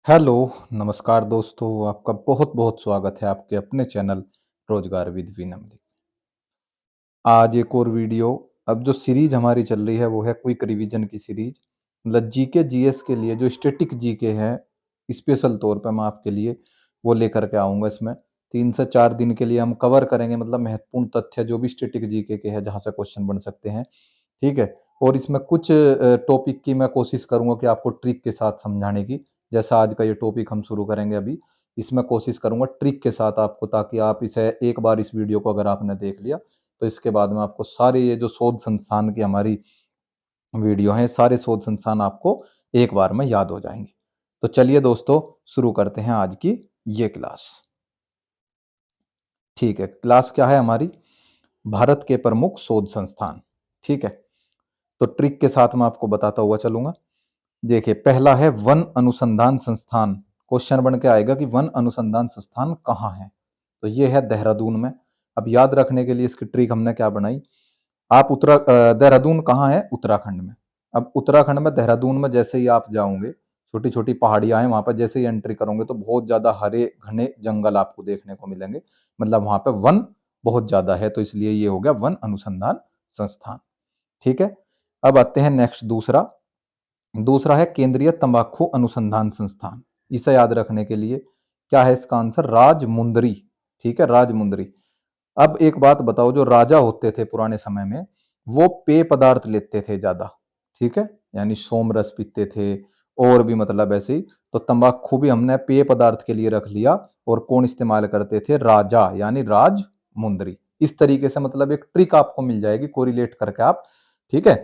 Hello, नमस्कार दोस्तों, आपका बहुत-बहुत स्वागत है आपके अपने चैनल रोजगार विद विनम्र। आज एक और वीडियो। अब जो सीरीज़ हमारी चल रही है वो है क्विक रिवीजन की सीरीज़। मतलब जीके जीएस के लिए जो स्टैटिक जीके है, स्पेशल तौर पे मैं आपके लिए वो लेकर के आऊँगा इसमें। 3 से 4 दिन के लिए हम कवर करेंगे, मतलब महत्वपूर्ण तथ्य जो भी स्टैटिक जीके के हैं, जहाँ से क्वेश्चन बन सकते हैं। ठीक है? और इसमें कुछ टॉपिक की मैं कोशिश करूँगा कि आपको ट्रिक के साथ समझाने की। जैसा आज का ये टॉपिक हम शुरू करेंगे अभी, इसमें कोशिश करूँगा ट्रिक के साथ आपको, ताकि आप इसे एक बार इस वीडियो को अगर आपने देख लिया, तो इसके बाद में आपको सारे ये जो शोध संस्थान की हमारी वीडियो हैं, सारे शोध संस्थान आपको एक बार में याद हो जाएँगे। तो चलिए दोस्तों, शुरू करते हैं आज की ये क्लास। ठीक है, क्लास क्या है हमारी? भारत के प्रमुख शोध संस्थान। ठीक है? तो ट्रिक के साथ मैं आपको बताता हुआ चलूँगा। देखिए, पहला है वन अनुसंधान संस्थान। क्वेश्चन बन के आएगा कि वन अनुसंधान संस्थान कहाँ है? तो ये है देहरादून में। अब याद रखने के लिए इसकी ट्रिक हमने क्या बनाई, आप देहरादून कहाँ है? उत्तराखंड में। अब उत्तराखंड में देहरादून में जैसे ही आप जाओगे, छोटी-छोटी पहाड़ियाँ हैं, वहाँ पर जैसे ही एंट्री करोगे तो बहुत ज़्यादा हरे घने जंगल आपको देखने को मिलेंगे। मतलब वहाँ पे वन बहुत ज़्यादा है, तो इसलिए ये हो गया वन अनुसंधान संस्थान। ठीक है? अब आते हैं नेक्स्ट दूसरा। दूसरा है केंद्रीय तंबाकू अनुसंधान संस्थान। इसे याद रखने के लिए क्या है इसका आंसर? राजमुंदरी। ठीक है, राजमुंदरी। अब एक बात बताओ, जो राजा होते थे पुराने समय में, वो पेय पदार्थ लेते थे ज्यादा। ठीक है, यानी सोमरस पीते थे, और भी मतलब ऐसे ही। तो तंबाकू भी हमने पेय पदार्थ के लिए रख लिया। और कौन इस्तेमाल करते थे? राजा, यानी राजमुंदरी। इस तरीके से मतलब एक ट्रिक आपको मिल जाएगी कोरिलेट करके आप। ठीक है,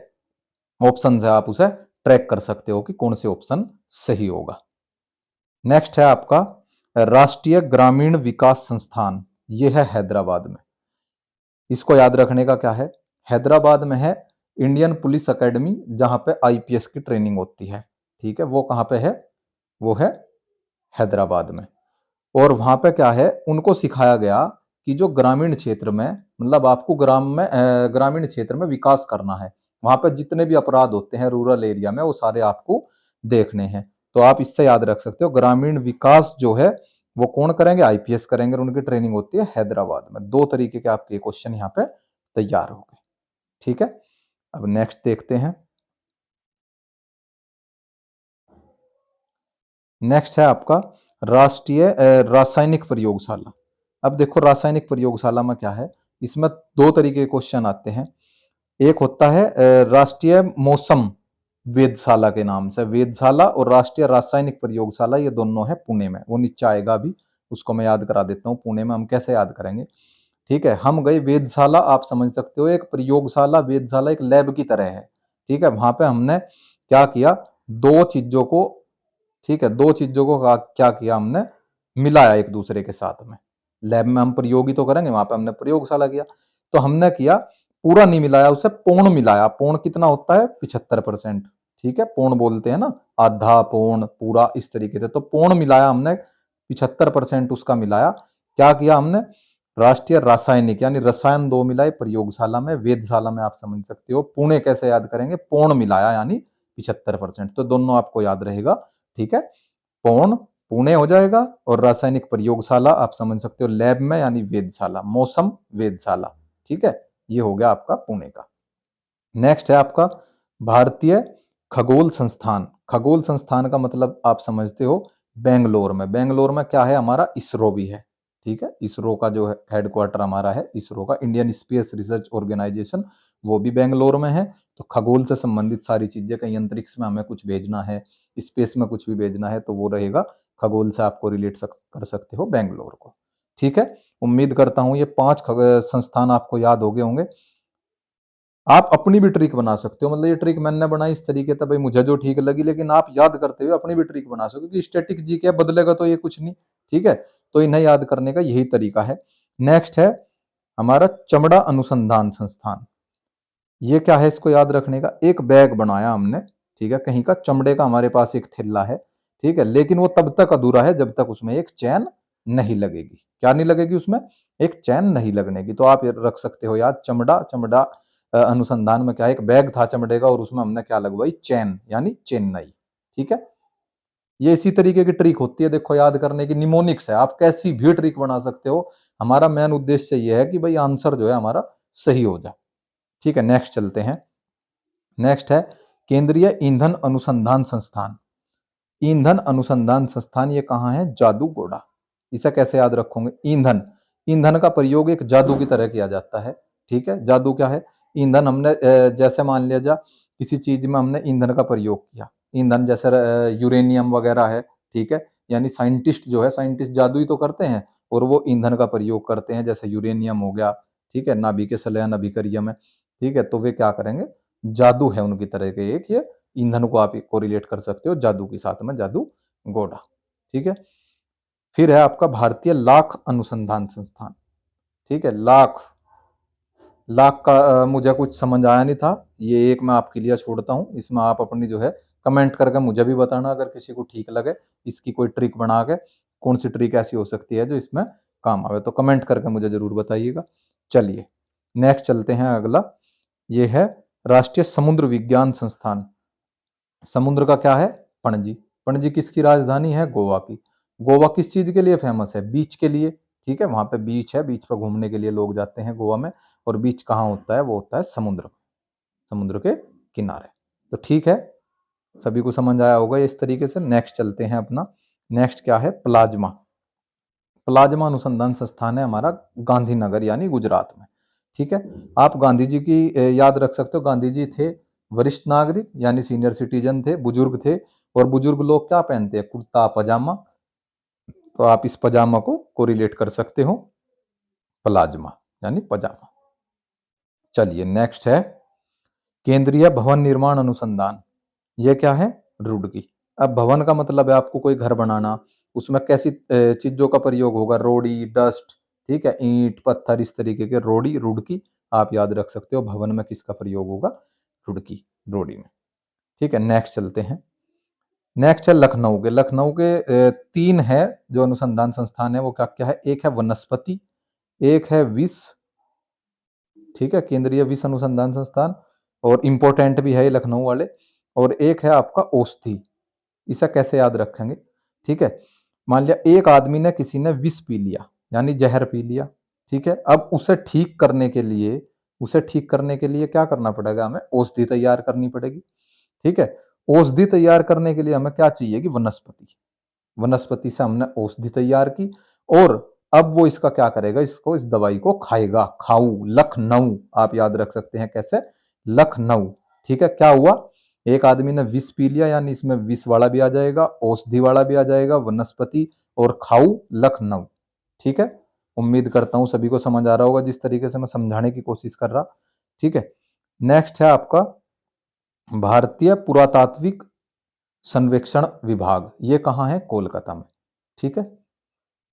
ऑप्शन है, आप उसे ट्रैक कर सकते हो कि कौन से ऑप्शन सही होगा। नेक्स्ट है आपका राष्ट्रीय ग्रामीण विकास संस्थान। यह है हैदराबाद में। इसको याद रखने का क्या है? हैदराबाद में है इंडियन पुलिस एकेडमी, जहां पे आईपीएस की ट्रेनिंग होती है। ठीक है, वो कहां पे है? वो है हैदराबाद में। और वहां पे क्या है, उनको सिखाया गया कि जो ग्रामीण क्षेत्र में, मतलब आपको ग्रामीण क्षेत्र में विकास करना है। वहां पे जितने भी अपराध होते हैं रूरल एरिया में, वो सारे आपको देखने हैं। तो आप इससे याद रख सकते हो, ग्रामीण विकास जो है वो कौन करेंगे? आईपीएस करेंगे, और उनकी ट्रेनिंग होती है हैदराबाद में। दो तरीके के आपके क्वेश्चन यहाँ पे तैयार हो गए। ठीक है, अब नेक्स्ट देखते हैं। नेक्स्ट है आपका राष्ट्रीय रासायनिक प्रयोगशाला। अब देखो, रासायनिक प्रयोगशाला में क्या है, इसमें दो तरीके के क्वेश्चन आते हैं। एक होता है राष्ट्रीय मौसम वेधशाला के नाम से, वेधशाला और राष्ट्रीय रासायनिक प्रयोगशाला, ये दोनों है पुणे में। वो नीचे आएगा अभी, उसको मैं याद करा देता हूँ। पुणे में हम कैसे याद करेंगे? ठीक है, हम गए वेधशाला, आप समझ सकते हो एक प्रयोगशाला, वेधशाला एक लैब की तरह है। ठीक है, वहां पे हमने क्या किया, दो चीजों को, ठीक है, दो चीजों को क्या किया हमने? मिलाया एक दूसरे के साथ में। लैब में हम प्रयोग ही तो करेंगे, वहां पे हमने प्रयोगशाला किया। तो हमने किया, पूरा नहीं मिलाया, उसे पौन मिलाया। पौन कितना होता है? 75%। ठीक है, पौन बोलते हैं ना, आधा, पौन, पूरा, इस तरीके से। तो पौन मिलाया हमने, 75% उसका मिलाया। क्या किया हमने? राष्ट्रीय रासायनिक, यानी रसायन दो मिलाए प्रयोगशाला में, वेधशाला में आप समझ सकते हो। पुणे कैसे याद करेंगे? पौन मिलाया, यानी 75%। तो दोनों आपको याद रहेगा। ठीक है, पौन पुणे हो जाएगा, और रासायनिक प्रयोगशाला आप समझ सकते हो लैब में, यानी वेधशाला, मौसम वेधशाला। ठीक है, ये हो गया आपका पुणे का। नेक्स्ट है आपका भारतीय खगोल संस्थान। खगोल संस्थान का मतलब आप समझते हो बेंगलोर में। बेंगलोर में क्या है हमारा? इसरो भी है। ठीक है, इसरो का जो हेडक्वार्टर हमारा है, इसरो का, इंडियन स्पेस रिसर्च ऑर्गेनाइजेशन, वो भी बेंगलोर में है। तो खगोल से संबंधित सारी चीजें, कहीं अंतरिक्ष में हमें कुछ भेजना है, स्पेस में कुछ भी भेजना है, तो वो रहेगा खगोल से, आपको रिलेट कर सकते हो बेंगलोर को। ठीक है, उम्मीद करता हूं ये पांच संस्थान आपको याद हो गए होंगे। आप अपनी भी ट्रिक बना सकते हो, मतलब ये ट्रिक मैंने बनाई इस तरीके से, भाई मुझे जो ठीक लगी, लेकिन आप याद करते हुए अपनी भी ट्रिक बना सकते हो, क्योंकि स्टैटिक जी क्या बदलेगा तो ये कुछ नहीं। ठीक है, तो इन्हें याद करने का यही तरीका है। नेक्स्ट है हमारा चमड़ा अनुसंधान संस्थान। ये क्या है इसको याद रखने का? एक बैग बनाया हमने, ठीक है, कहीं का चमड़े का हमारे पास एक थैला है। ठीक है, लेकिन वो तब तक अधूरा है जब तक उसमें एक चैन नहीं लगेगी। क्या नहीं लगेगी उसमें? एक चैन नहीं लगने की। तो आप ये रख सकते हो याद, चमड़ा, चमड़ा अनुसंधान में क्या है, एक बैग था चमड़े का, और उसमें हमने क्या लगवाई? चैन, यानी चेन्नई। ठीक है, ये इसी तरीके की ट्रिक होती है, देखो याद करने की, निमोनिक्स है, आप कैसी भी ट्रिक बना सकते हो। हमारा मेन उद्देश्य ये है कि भाई आंसर जो है हमारा सही हो जाए। ठीक है, नेक्स्ट चलते हैं। नेक्स्ट है केंद्रीय ईंधन अनुसंधान संस्थान। ईंधन अनुसंधान संस्थान ये कहाँ है? जादूगोड़ा। इसे कैसे याद रखोगे? ईंधन, ईंधन का प्रयोग एक जादू की तरह किया जाता है। ठीक है, जादू क्या है? ईंधन हमने जैसे मान लिया जा किसी चीज में हमने ईंधन का प्रयोग किया, ईंधन जैसे यूरेनियम वगैरह है। ठीक है, यानी साइंटिस्ट जो है, साइंटिस्ट जादू ही तो करते हैं और वो ईंधन का प्रयोग करते हैं, जैसे यूरेनियम हो गया। ठीक है, नाभिक संलयन अभिकर्यम है। ठीक है, तो वे क्या करेंगे? जादू है उनकी तरह के एक ये, ईंधन को आप कोरिलेट कर सकते हो जादू के साथ में, जादू घोड़ा। ठीक है, फिर है आपका भारतीय लाख अनुसंधान संस्थान। ठीक है, लाख, लाख का मुझे कुछ समझ आया नहीं था, ये एक मैं आपके लिए छोड़ता हूँ, इसमें आप अपनी जो है कमेंट करके मुझे भी बताना अगर किसी को ठीक लगे, इसकी कोई ट्रिक बना के, कौन सी ट्रिक ऐसी हो सकती है जो इसमें काम आवे, तो कमेंट करके मुझे जरूर बताइएगा। चलिए नेक्स्ट चलते हैं, अगला ये है राष्ट्रीय समुद्र विज्ञान संस्थान। समुद्र का क्या है? पणजी। पणजी किसकी राजधानी है? गोवा की। गोवा किस चीज के लिए फेमस है? बीच के लिए। ठीक है, वहां पे बीच है, बीच पे घूमने के लिए लोग जाते हैं गोवा में। और बीच कहाँ होता है? वो होता है समुद्र, समुद्र के किनारे। तो ठीक है, सभी को समझ आया होगा इस तरीके से। नेक्स्ट चलते हैं अपना। नेक्स्ट क्या है? प्लाज्मा। प्लाज्मा अनुसंधान संस्थान है हमारा गांधीनगर यानी गुजरात में। ठीक है, आप गांधी जी की याद रख सकते हो। गांधी जी थे वरिष्ठ नागरिक यानी सीनियर सिटीजन थे, बुजुर्ग थे। और बुजुर्ग लोग क्या पहनते हैं? कुर्ता पजामा। तो आप इस पजामा को कोरिलेट कर सकते हो प्लाज्मा यानी पजामा। चलिए नेक्स्ट है केंद्रीय भवन निर्माण अनुसंधान। ये क्या है? रुड़की। अब भवन का मतलब है आपको कोई घर बनाना, उसमें कैसी चीजों का प्रयोग होगा? रोड़ी, डस्ट। ठीक है, ईंट पत्थर, इस तरीके के रोड़ी, रुड़की। आप याद रख सकते हो भवन में किसका प्रयोग होगा? रुड़की, रोड़ी में। ठीक है, नेक्स्ट चलते हैं। नेक्स्ट है लखनऊ के। लखनऊ के तीन है जो अनुसंधान संस्थान है, वो क्या क्या है? एक है वनस्पति, एक है विष। ठीक है, केंद्रीय विष अनुसंधान संस्थान, और इंपॉर्टेंट भी है ये लखनऊ वाले। और एक है आपका औषधि। इसे कैसे याद रखेंगे? ठीक है, मान लिया एक आदमी ने, किसी ने विष पी लिया यानी जहर पी लिया। ठीक है, अब उसे ठीक करने के लिए, उसे ठीक करने के लिए क्या करना पड़ेगा? हमें औषधि तैयार करनी पड़ेगी। ठीक है, औषधि तैयार करने के लिए हमें क्या चाहिए? कि वनस्पति। वनस्पति से हमने औषधि तैयार की, और अब वो इसका क्या करेगा? इसको, इस दवाई को खाएगा। खाऊ, लखनऊ आप याद रख सकते हैं कैसे? लखनऊ। ठीक है, क्या हुआ? एक आदमी ने विष पी लिया यानी इसमें विष वाला भी आ जाएगा, औषधि वाला भी आ जाएगा, वनस्पति और खाऊ, लखनऊ। ठीक है, उम्मीद करता हूं सभी को समझ आ रहा होगा जिस तरीके से मैं समझाने की कोशिश कर रहा। ठीक है, नेक्स्ट है आपका भारतीय पुरातात्विक सर्वेक्षण विभाग। ये कहाँ है? कोलकाता में। ठीक है,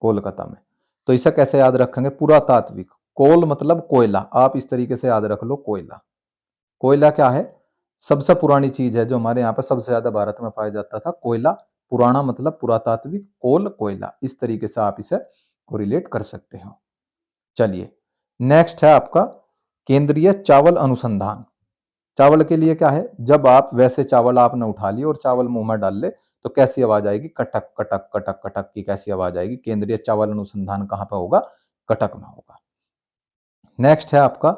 कोलकाता में। तो इसे कैसे याद रखेंगे? पुरातात्विक, कोल मतलब कोयला, आप इस तरीके से याद रख लो, कोयला। कोयला क्या है? सबसे पुरानी चीज है जो हमारे यहाँ पे सबसे ज्यादा भारत में पाया जाता था, कोयला। पुराना मतलब पुरातात्विक, कोल कोयला, इस तरीके से आप इसे कोरिलेट कर सकते हो। चलिए नेक्स्ट है आपका केंद्रीय चावल अनुसंधान। चावल के लिए क्या है? जब आप वैसे चावल आपने उठा लिए और चावल मुंह में डाल ले, तो कैसी आवाज आएगी? कटक कटक कटक कटक की कैसी आवाज आएगी? केंद्रीय चावल अनुसंधान कहां पर होगा? कटक में होगा। नेक्स्ट है आपका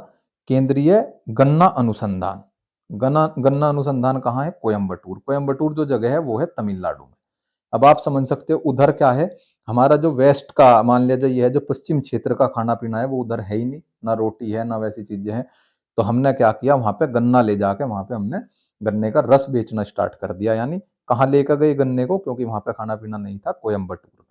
केंद्रीय गन्ना अनुसंधान। गन्ना गन्ना अनुसंधान कहाँ है? कोयम्बटूर। कोयम्बटूर जो जगह है वो है तमिलनाडु में। अब आप समझ सकते हो उधर क्या है, हमारा जो वेस्ट का मान लिया जाए, ये है जो पश्चिम क्षेत्र का खाना पीना है, वो उधर है ही नहीं, ना रोटी है ना वैसी चीजें हैं। तो हमने क्या किया? वहां पे गन्ना ले जाके वहां पे हमने गन्ने का रस बेचना स्टार्ट कर दिया। यानी कहाँ लेकर गए गन्ने को? क्योंकि वहां पे खाना पीना नहीं था, कोयम्बटूर में।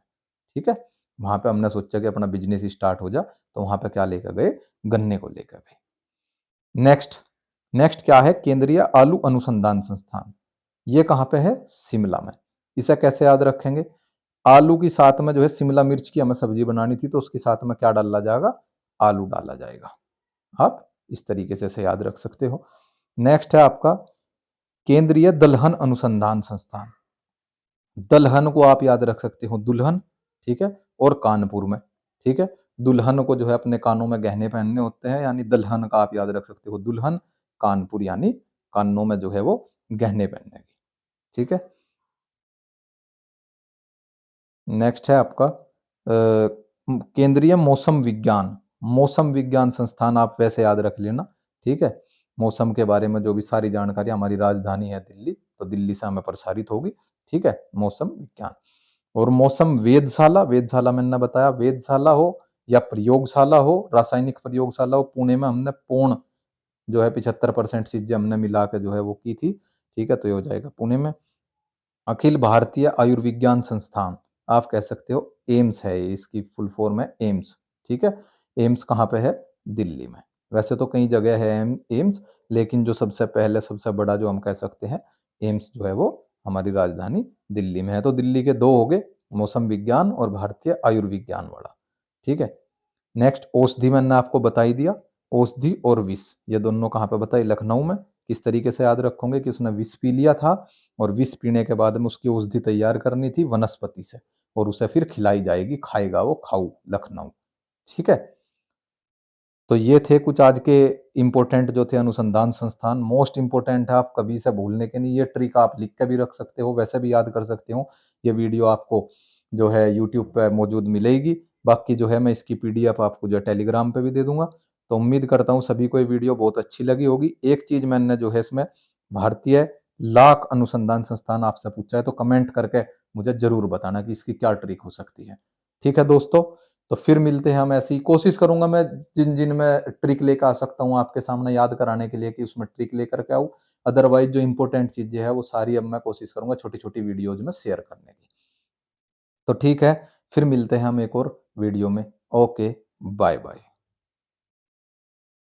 ठीक है, वहां पे हमने सोचा कि अपना बिजनेस स्टार्ट हो जा, तो वहां पे क्या लेकर गए? गन्ने को लेकर गए। नेक्स्ट, नेक्स्ट क्या है? केंद्रीय आलू अनुसंधान संस्थान। ये कहाँ पे है? शिमला में। इसे कैसे याद रखेंगे? आलू की साथ में जो है शिमला मिर्च की हमें सब्जी बनानी थी, तो उसके साथ में क्या डाला जाएगा? आलू डाला जाएगा। आप इस तरीके से इसे याद रख सकते हो। नेक्स्ट है आपका केंद्रीय दलहन अनुसंधान संस्थान। दलहन को आप याद रख सकते हो दुल्हन। ठीक है, और कानपुर में। ठीक है, दुल्हन को जो है अपने कानों में गहने पहनने होते हैं, यानी दलहन का आप याद रख सकते हो दुल्हन। कानपुर यानी कानों में जो है वो गहने पहनने की। ठीक है, नेक्स्ट है आपका केंद्रीय मौसम विज्ञान संस्थान आप वैसे याद रख लेना, ठीक है। मौसम के बारे में जो भी सारी जानकारी, हमारी राजधानी है दिल्ली, तो दिल्ली से हमें प्रसारित होगी, ठीक है, मौसम विज्ञान। और मौसम वेधशाला, वेधशाला मैंने बताया, वेधशाला हो या प्रयोगशाला हो, रासायनिक प्रयोगशाला हो, पुणे में हमने पूर्ण जो है 75% चीजें हमने मिला के जो है वो की थी, ठीक है, तो ये हो जाएगा पुणे में। अखिल भारतीय आयुर्विज्ञान संस्थान, आप कह सकते हो एम्स है ये, इसकी फुल फॉर्म है एम्स, ठीक है। एम्स कहाँ पे है? दिल्ली में। वैसे तो कई जगह है एम्स, लेकिन जो सबसे पहले सबसे बड़ा जो हम कह सकते हैं एम्स जो है वो हमारी राजधानी दिल्ली में है। तो दिल्ली के दो हो गए, मौसम विज्ञान और भारतीय आयुर्विज्ञान वाला, ठीक है। नेक्स्ट औषधि मैंने आपको बता ही दिया, औषधि और विष ये दोनों कहाँ पे बताई? लखनऊ में। किस तरीके से याद रखोगे कि उसने विष पी लिया था और विष पीने के बाद में उसकी औषधि तैयार करनी थी वनस्पति से और उसे फिर खिलाई जाएगी, खाएगा वो खाऊ, लखनऊ, ठीक है। तो ये थे कुछ आज के इंपॉर्टेंट जो थे अनुसंधान संस्थान। मोस्ट इंपॉर्टेंट है, आप कभी इसे भूलने के नहीं, ये ट्रिक आप लिख के भी रख सकते हो, वैसे भी याद कर सकते हो। ये वीडियो आपको जो है यूट्यूब पे मौजूद मिलेगी, बाकी जो है मैं इसकी पीडीएफ आपको जो टेलीग्राम पे भी दे दूंगा। तो उम्मीद करता हूँ सभी को ये वीडियो बहुत अच्छी लगी होगी। एक चीज मैंने जो है इसमें भारतीय लाख अनुसंधान संस्थान आपसे पूछा है, तो कमेंट करके मुझे जरूर बताना कि इसकी क्या ट्रिक हो सकती है, ठीक है दोस्तों। तो फिर मिलते हैं हम, ऐसी कोशिश करूंगा मैं जिन जिन में ट्रिक लेकर आ सकता हूँ आपके सामने याद कराने के लिए कि उसमें ट्रिक लेकर के आऊँ। अदरवाइज जो इंपॉर्टेंट चीजें हैं वो सारी अब मैं कोशिश करूंगा छोटी छोटी वीडियोज में शेयर करने की। तो ठीक है, फिर मिलते हैं हम एक और वीडियो में। Okay, bye bye.